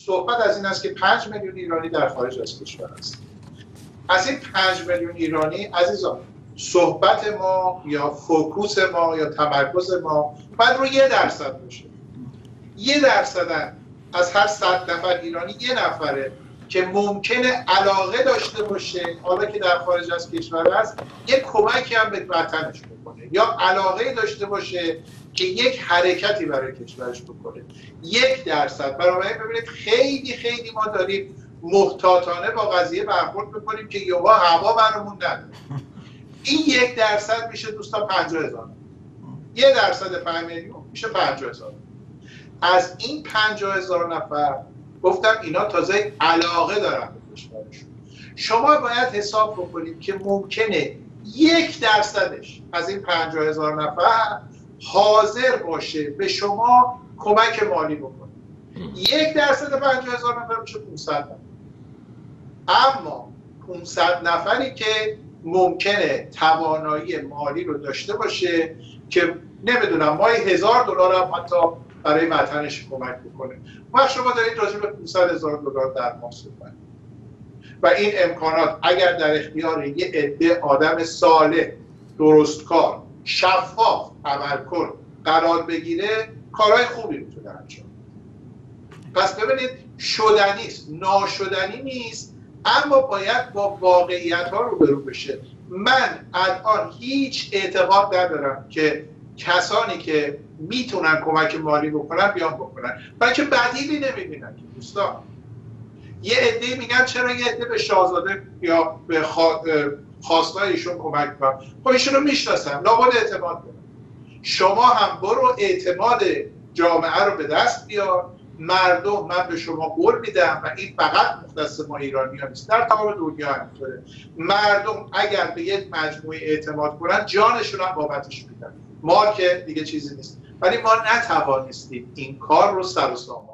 صحبت از این است که 5 میلیون ایرانی در خارج از کشور هست. از این 5 میلیون ایرانی عزیزان، صحبت ما یا فوکوس ما یا تمرکز ما باید روی 1% باشه. 1% از هر 100 نفر ایرانی 1 نفره که ممکنه علاقه داشته باشه، حالا که در خارج از کشور هست، یک کمکی هم به وطنش بکنه، یا علاقه داشته باشه که یک حرکتی برای کشورش بکنه. 1%. بنابراین ببینید خیلی ما داریم محتاطانه با قضیه برخورد میکنیم که یهو هوا برامون نداره. این 1% میشه دوستان 50,000. 1% 5 میلیون میشه 50,000. از این 50,000 نفر گفتم اینا تازه علاقه دارن به کشورشون. شما باید حساب بکنید که ممکنه 1% از این 50,000 نفر حاضر باشه به شما کمک مالی بکنه. 1% 50,000 نفر میشه 500 نفر. اما 500 نفری که ممکنه توانایی مالی رو داشته باشه که نمیدونم ماهی $1,000 هم حتی برای وطنش کمک بکنه. وقت شما دارید راجع به $500,000 در ماه صحبت و این امکانات اگر در اختیار یه عده آدم صالح، درستکار، شفاف، عملکن قرار بگیره، کارهای خوبی میتونه انجام. پس ببینید شدنی است، ناشدنی نیست، اما باید با واقعیت ها روبرو بشه. من الان هیچ اعتقاد ندارم که کسانی که میتونن کمک مالی بکنن بیان بکنن، بلکه بدیلی نمیبینن که دوستان. یه عده میگن چرا یه عده به شاهزاده یا به خواستای ایشون کمک کنن. خب ایشون رو میشناسن، لابد اعتماد کنن. شما هم برو اعتماد جامعه رو به دست بیار. مردم، من به شما قول میدم و این فقط مختص ما ایرانی ها نیست، در تمام دنیا همینطوره، مردم اگر به یک مجموعه اعتماد کنن جانشون هم بابتش میدن. مال که دیگه چیزی نیست، ولی ما نتوانستیم این کار رو سر و سامان